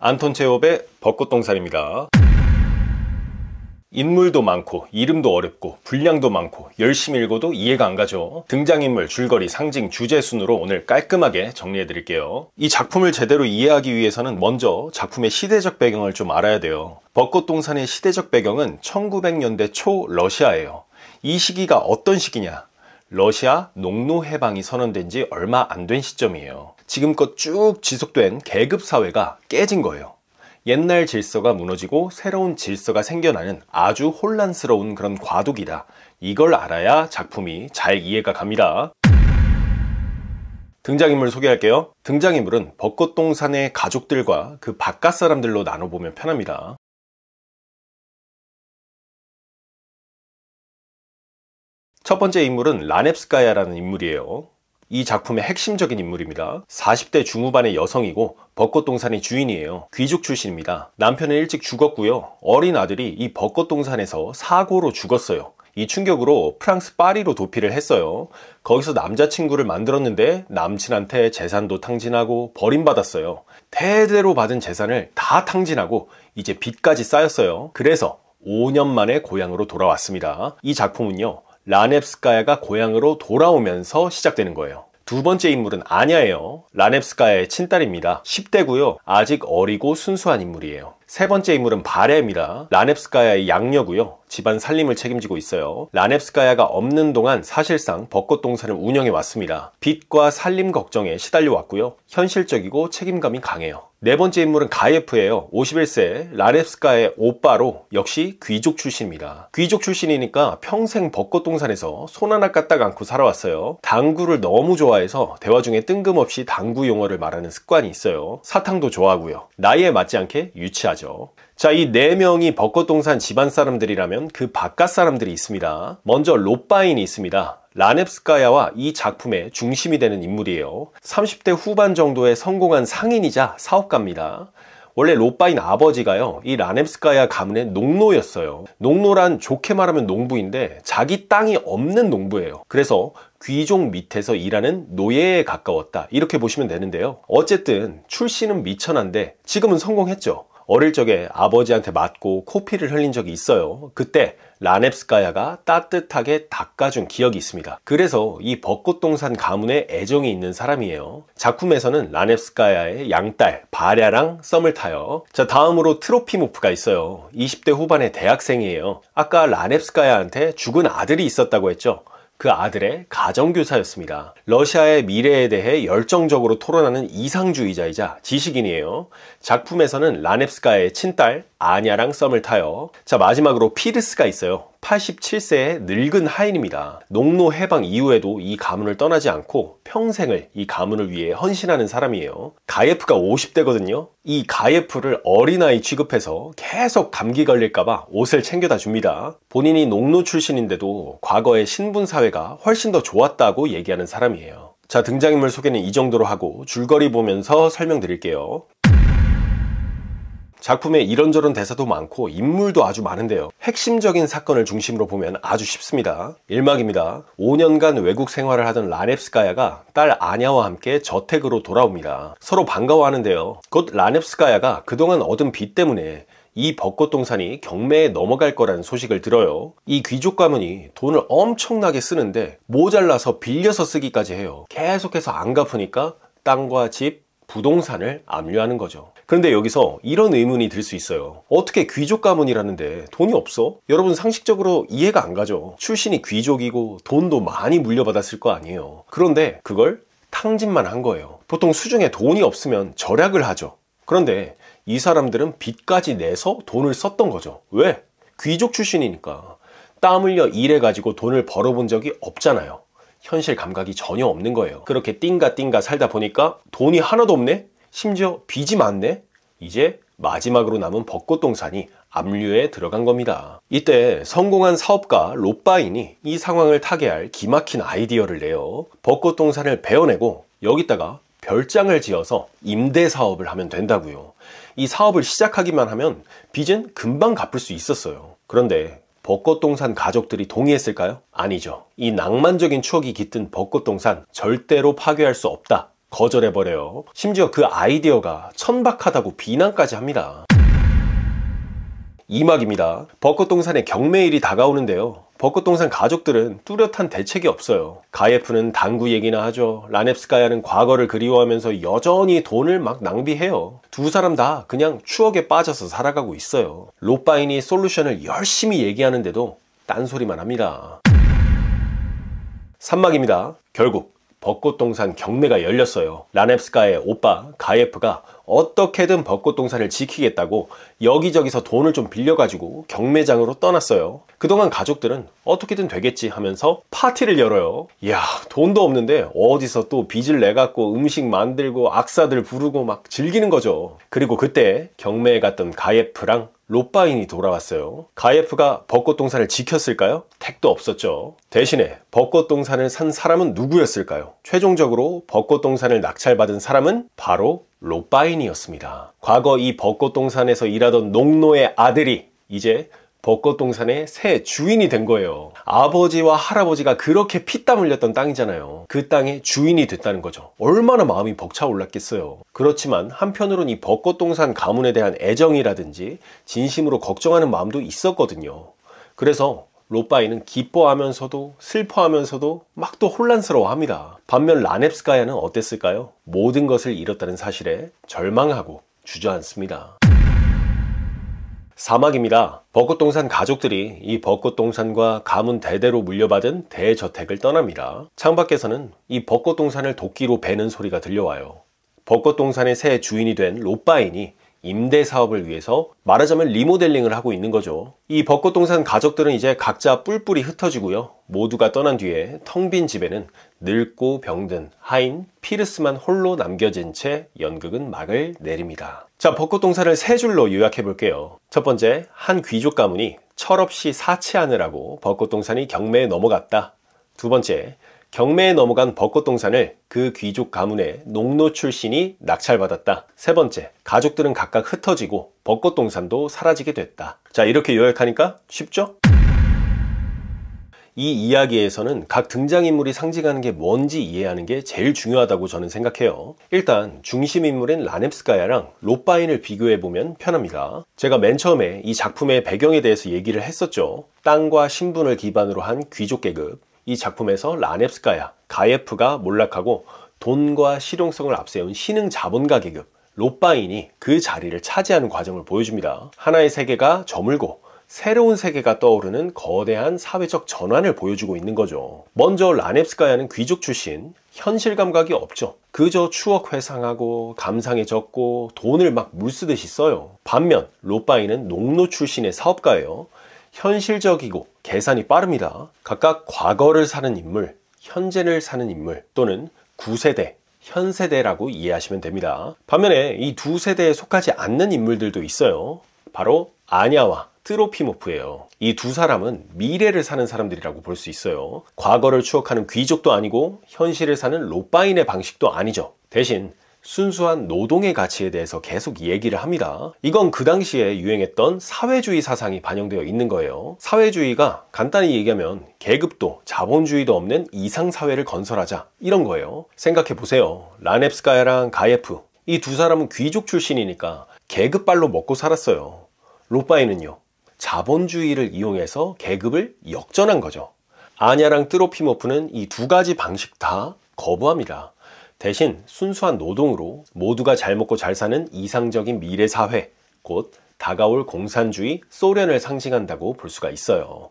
안톤 체홉의 벚꽃동산입니다. 인물도 많고 이름도 어렵고 분량도 많고 열심히 읽어도 이해가 안 가죠. 등장인물, 줄거리, 상징, 주제 순으로 오늘 깔끔하게 정리해 드릴게요. 이 작품을 제대로 이해하기 위해서는 먼저 작품의 시대적 배경을 좀 알아야 돼요. 벚꽃동산의 시대적 배경은 1900년대 초 러시아예요. 이 시기가 어떤 시기냐? 러시아 농노 해방이 선언된 지 얼마 안 된 시점이에요. 지금껏 쭉 지속된 계급사회가 깨진 거예요. 옛날 질서가 무너지고 새로운 질서가 생겨나는 아주 혼란스러운 그런 과도기다. 이걸 알아야 작품이 잘 이해가 갑니다. 등장인물 소개할게요. 등장인물은 벚꽃동산의 가족들과 그 바깥 사람들로 나눠보면 편합니다. 첫 번째 인물은 라넵스카야라는 인물이에요. 이 작품의 핵심적인 인물입니다. 40대 중후반의 여성이고 벚꽃동산의 주인이에요. 귀족 출신입니다. 남편은 일찍 죽었고요. 어린 아들이 이 벚꽃동산에서 사고로 죽었어요. 이 충격으로 프랑스 파리로 도피를 했어요. 거기서 남자친구를 만들었는데 남친한테 재산도 탕진하고 버림받았어요. 대대로 받은 재산을 다 탕진하고 이제 빚까지 쌓였어요. 그래서 5년 만에 고향으로 돌아왔습니다. 이 작품은요, 라넵스카야가 고향으로 돌아오면서 시작되는 거예요. 두 번째 인물은 아냐예요. 라넵스카야의 친딸입니다. 10대고요. 아직 어리고 순수한 인물이에요. 세 번째 인물은 바레입니다. 라넵스카야의 양녀고요. 집안 살림을 책임지고 있어요. 라넵스카야가 없는 동안 사실상 벚꽃동산을 운영해 왔습니다. 빚과 살림 걱정에 시달려 왔고요. 현실적이고 책임감이 강해요. 네 번째 인물은 가예프예요. 51세 라넵스카야의 오빠로 역시 귀족 출신입니다. 귀족 출신이니까 평생 벚꽃동산에서 손 하나 까딱 않고 살아왔어요. 당구를 너무 좋아해서 대화 중에 뜬금없이 당구 용어를 말하는 습관이 있어요. 사탕도 좋아하고요. 나이에 맞지 않게 유치하죠. 자, 이 4명이 벚꽃동산 집안 사람들이라면 그 바깥 사람들이 있습니다. 먼저 롯바인이 있습니다. 라넵스카야와 이 작품의 중심이 되는 인물이에요. 30대 후반 정도의 성공한 상인이자 사업가입니다. 원래 롯바인 아버지가요, 이 라넵스카야 가문의 농노였어요. 농노란 좋게 말하면 농부인데 자기 땅이 없는 농부예요. 그래서 귀족 밑에서 일하는 노예에 가까웠다, 이렇게 보시면 되는데요. 어쨌든 출신은 미천한데 지금은 성공했죠. 어릴 적에 아버지한테 맞고 코피를 흘린 적이 있어요. 그때 라넵스카야가 따뜻하게 닦아준 기억이 있습니다. 그래서 이 벚꽃동산 가문에 애정이 있는 사람이에요. 작품에서는 라넵스카야의 양딸 바랴랑 썸을 타요. 자, 다음으로 트로피모프가 있어요. 20대 후반의 대학생이에요. 아까 라넵스카야한테 죽은 아들이 있었다고 했죠. 그 아들의 가정교사였습니다. 러시아의 미래에 대해 열정적으로 토론하는 이상주의자이자 지식인이에요. 작품에서는 라넵스카야의 친딸 아냐랑 썸을 타요. 자, 마지막으로 피르스가 있어요. 87세의 늙은 하인입니다. 농노 해방 이후에도 이 가문을 떠나지 않고 평생을 이 가문을 위해 헌신하는 사람이에요. 가예프가 50대거든요. 이 가예프를 어린아이 취급해서 계속 감기 걸릴까봐 옷을 챙겨다 줍니다. 본인이 농노 출신인데도 과거의 신분사회가 훨씬 더 좋았다고 얘기하는 사람이에요. 자, 등장인물 소개는 이 정도로 하고 줄거리 보면서 설명드릴게요. 작품에 이런저런 대사도 많고 인물도 아주 많은데요. 핵심적인 사건을 중심으로 보면 아주 쉽습니다. 1막입니다. 5년간 외국 생활을 하던 라넵스카야가 딸 아냐와 함께 저택으로 돌아옵니다. 서로 반가워하는데요. 곧 라넵스카야가 그동안 얻은 빚 때문에 이 벚꽃동산이 경매에 넘어갈 거라는 소식을 들어요. 이 귀족 가문이 돈을 엄청나게 쓰는데 모자라서 빌려서 쓰기까지 해요. 계속해서 안 갚으니까 땅과 집, 부동산을 압류하는 거죠. 그런데 여기서 이런 의문이 들 수 있어요. 어떻게 귀족 가문이라는데 돈이 없어? 여러분, 상식적으로 이해가 안 가죠. 출신이 귀족이고 돈도 많이 물려받았을 거 아니에요. 그런데 그걸 탕진만 한 거예요. 보통 수중에 돈이 없으면 절약을 하죠. 그런데 이 사람들은 빚까지 내서 돈을 썼던 거죠. 왜? 귀족 출신이니까. 땀 흘려 일해가지고 돈을 벌어본 적이 없잖아요. 현실 감각이 전혀 없는 거예요. 그렇게 띵가띵가 살다 보니까 돈이 하나도 없네? 심지어 빚이 많네? 이제 마지막으로 남은 벚꽃동산이 압류에 들어간 겁니다. 이때 성공한 사업가 롯바인이 이 상황을 타개할 기막힌 아이디어를 내요. 벚꽃동산을 베어내고 여기다가 별장을 지어서 임대 사업을 하면 된다고요. 이 사업을 시작하기만 하면 빚은 금방 갚을 수 있었어요. 그런데 벚꽃동산 가족들이 동의했을까요? 아니죠. 이 낭만적인 추억이 깃든 벚꽃동산 절대로 파괴할 수 없다. 거절해버려요. 심지어 그 아이디어가 천박하다고 비난까지 합니다. 2막입니다. 벚꽃동산의 경매일이 다가오는데요. 벚꽃동산 가족들은 뚜렷한 대책이 없어요. 가예프는 당구 얘기나 하죠. 라넵스카야는 과거를 그리워하면서 여전히 돈을 막 낭비해요. 두 사람 다 그냥 추억에 빠져서 살아가고 있어요. 롯바인이 솔루션을 열심히 얘기하는데도 딴소리만 합니다. 3막입니다. 결국 벚꽃동산 경매가 열렸어요. 라넵스카야의 오빠 가예프가 어떻게든 벚꽃동산을 지키겠다고 여기저기서 돈을 좀 빌려가지고 경매장으로 떠났어요. 그동안 가족들은 어떻게든 되겠지 하면서 파티를 열어요. 이야, 돈도 없는데 어디서 또 빚을 내갖고 음식 만들고 악사들 부르고 막 즐기는 거죠. 그리고 그때 경매에 갔던 가예프랑 롯바인이 돌아왔어요. 가예프가 벚꽃동산을 지켰을까요? 택도 없었죠. 대신에 벚꽃동산을 산 사람은 누구였을까요? 최종적으로 벚꽃동산을 낙찰받은 사람은 바로 롯바인이었습니다. 과거 이 벚꽃동산에서 일하던 농노의 아들이 이제 벚꽃동산의 새 주인이 된 거예요. 아버지와 할아버지가 그렇게 피땀 흘렸던 땅이잖아요. 그 땅의 주인이 됐다는 거죠. 얼마나 마음이 벅차올랐겠어요. 그렇지만 한편으론 이 벚꽃동산 가문에 대한 애정이라든지 진심으로 걱정하는 마음도 있었거든요. 그래서 롯바인은 기뻐하면서도 슬퍼하면서도 막 또 혼란스러워합니다. 반면 라넵스카야는 어땠을까요? 모든 것을 잃었다는 사실에 절망하고 주저앉습니다. 4막입니다. 벚꽃동산 가족들이 이 벚꽃동산과 가문 대대로 물려받은 대저택을 떠납니다. 창밖에서는 이 벚꽃동산을 도끼로 베는 소리가 들려와요. 벚꽃동산의 새 주인이 된 롯바인이 임대 사업을 위해서 말하자면 리모델링을 하고 있는 거죠. 이 벚꽃동산 가족들은 이제 각자 뿔뿔이 흩어지고요. 모두가 떠난 뒤에 텅 빈 집에는 늙고 병든 하인 피르스만 홀로 남겨진 채 연극은 막을 내립니다. 자, 벚꽃동산을 세 줄로 요약해 볼게요. 첫 번째, 한 귀족 가문이 철없이 사치하느라고 벚꽃동산이 경매에 넘어갔다. 두 번째, 경매에 넘어간 벚꽃동산을 그 귀족 가문의 농노 출신이 낙찰받았다. 세 번째, 가족들은 각각 흩어지고 벚꽃동산도 사라지게 됐다. 자, 이렇게 요약하니까 쉽죠? 이 이야기에서는 각 등장인물이 상징하는 게 뭔지 이해하는 게 제일 중요하다고 저는 생각해요. 일단 중심인물인 라넵스카야랑 롯바인을 비교해보면 편합니다. 제가 맨 처음에 이 작품의 배경에 대해서 얘기를 했었죠. 땅과 신분을 기반으로 한 귀족 계급. 이 작품에서 라넵스카야, 가예프가 몰락하고 돈과 실용성을 앞세운 신흥 자본가 계급 롯바인이 그 자리를 차지하는 과정을 보여줍니다. 하나의 세계가 저물고 새로운 세계가 떠오르는 거대한 사회적 전환을 보여주고 있는 거죠. 먼저 라넵스카야는 귀족 출신, 현실 감각이 없죠. 그저 추억 회상하고 감상에 적고 돈을 막 물쓰듯이 써요. 반면 롯바인은 농노 출신의 사업가예요. 현실적이고 계산이 빠릅니다. 각각 과거를 사는 인물, 현재를 사는 인물 또는 구세대, 현세대라고 이해하시면 됩니다. 반면에 이 두 세대에 속하지 않는 인물들도 있어요. 바로 아냐와 트로피모프예요. 이 두 사람은 미래를 사는 사람들이라고 볼 수 있어요. 과거를 추억하는 귀족도 아니고 현실을 사는 롯바인의 방식도 아니죠. 대신 순수한 노동의 가치에 대해서 계속 얘기를 합니다. 이건 그 당시에 유행했던 사회주의 사상이 반영되어 있는 거예요. 사회주의가 간단히 얘기하면 계급도 자본주의도 없는 이상사회를 건설하자, 이런 거예요. 생각해 보세요. 라넵스카야랑 가예프, 이 두 사람은 귀족 출신이니까 계급발로 먹고 살았어요. 롯바인은요, 자본주의를 이용해서 계급을 역전한 거죠. 아냐랑 트로피모프는 이 두 가지 방식 다 거부합니다. 대신 순수한 노동으로 모두가 잘 먹고 잘 사는 이상적인 미래 사회, 곧 다가올 공산주의 소련을 상징한다고 볼 수가 있어요.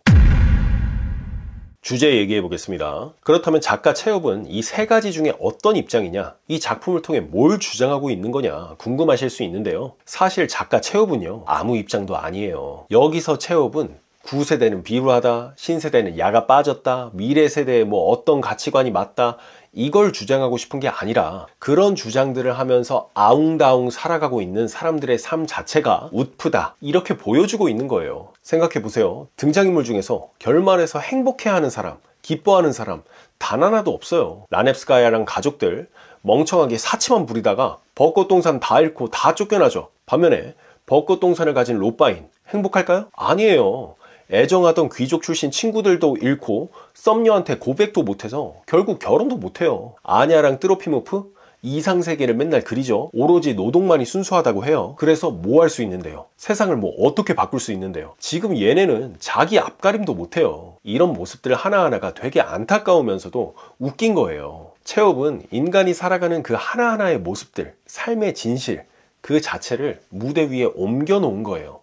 주제 얘기해 보겠습니다. 그렇다면 작가 채엽은 이 세 가지 중에 어떤 입장이냐, 이 작품을 통해 뭘 주장하고 있는 거냐 궁금하실 수 있는데요. 사실 작가 채엽은요, 아무 입장도 아니에요. 여기서 채엽은 구세대는 비루하다, 신세대는 야가 빠졌다, 미래 세대에 뭐 어떤 가치관이 맞다, 이걸 주장하고 싶은 게 아니라 그런 주장들을 하면서 아웅다웅 살아가고 있는 사람들의 삶 자체가 웃프다, 이렇게 보여주고 있는 거예요. 생각해보세요. 등장인물 중에서 결말에서 행복해하는 사람, 기뻐하는 사람 단 하나도 없어요. 라넵스카야랑 가족들 멍청하게 사치만 부리다가 벚꽃동산 다 잃고 다 쫓겨나죠. 반면에 벚꽃동산을 가진 롯바인 행복할까요? 아니에요. 애정하던 귀족 출신 친구들도 잃고 썸녀한테 고백도 못해서 결국 결혼도 못해요. 아냐랑 트로피모프 이상세계를 맨날 그리죠. 오로지 노동만이 순수하다고 해요. 그래서 뭐 할 수 있는데요? 세상을 뭐 어떻게 바꿀 수 있는데요? 지금 얘네는 자기 앞가림도 못해요. 이런 모습들 하나하나가 되게 안타까우면서도 웃긴 거예요. 체업은 인간이 살아가는 그 하나하나의 모습들, 삶의 진실, 그 자체를 무대 위에 옮겨 놓은 거예요.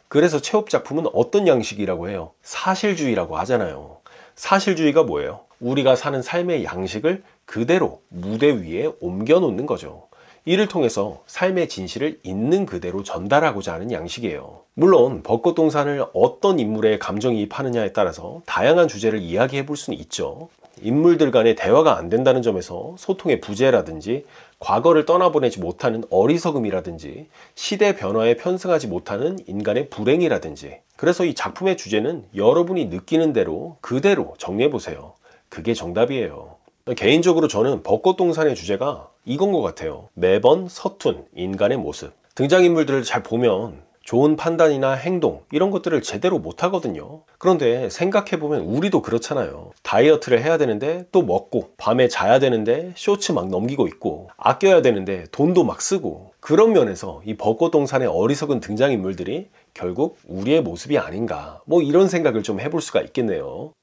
그래서 체업 작품은 어떤 양식이라고 해요? 사실주의라고 하잖아요. 사실주의가 뭐예요? 우리가 사는 삶의 양식을 그대로 무대 위에 옮겨 놓는 거죠. 이를 통해서 삶의 진실을 있는 그대로 전달하고자 하는 양식이에요. 물론 벚꽃동산을 어떤 인물의 감정이입하느냐에 따라서 다양한 주제를 이야기해 볼 수는 있죠. 인물들 간의 대화가 안 된다는 점에서 소통의 부재라든지 과거를 떠나보내지 못하는 어리석음이라든지 시대 변화에 편승하지 못하는 인간의 불행이라든지, 그래서 이 작품의 주제는 여러분이 느끼는 대로 그대로 정리해 보세요. 그게 정답이에요. 개인적으로 저는 벚꽃동산의 주제가 이건 것 같아요. 매번 서툰 인간의 모습. 등장인물들을 잘 보면 좋은 판단이나 행동 이런 것들을 제대로 못 하거든요. 그런데 생각해보면 우리도 그렇잖아요. 다이어트를 해야 되는데 또 먹고, 밤에 자야 되는데 쇼츠 막 넘기고 있고, 아껴야 되는데 돈도 막 쓰고. 그런 면에서 이 벚꽃동산의 어리석은 등장인물들이 결국 우리의 모습이 아닌가, 뭐 이런 생각을 좀 해볼 수가 있겠네요.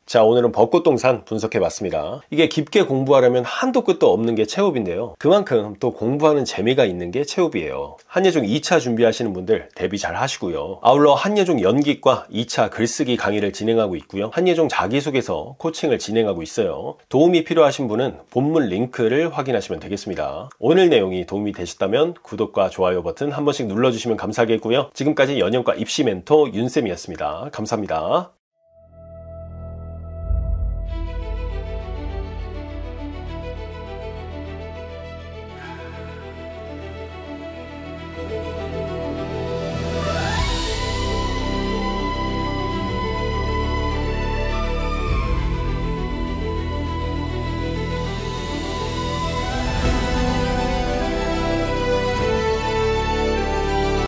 자, 오늘은 벚꽃동산 분석해봤습니다. 이게 깊게 공부하려면 한도 끝도 없는 게 체업인데요. 그만큼 또 공부하는 재미가 있는 게 체업이에요. 한예종 2차 준비하시는 분들 대비 잘 하시고요. 아울러 한예종 연기과 2차 글쓰기 강의를 진행하고 있고요. 한예종 자기소개서 코칭을 진행하고 있어요. 도움이 필요하신 분은 본문 링크를 확인하시면 되겠습니다. 오늘 내용이 도움이 되셨다면 구독과 좋아요 버튼 한 번씩 눌러주시면 감사하겠고요. 지금까지 연영과 입시 멘토 윤쌤이었습니다. 감사합니다.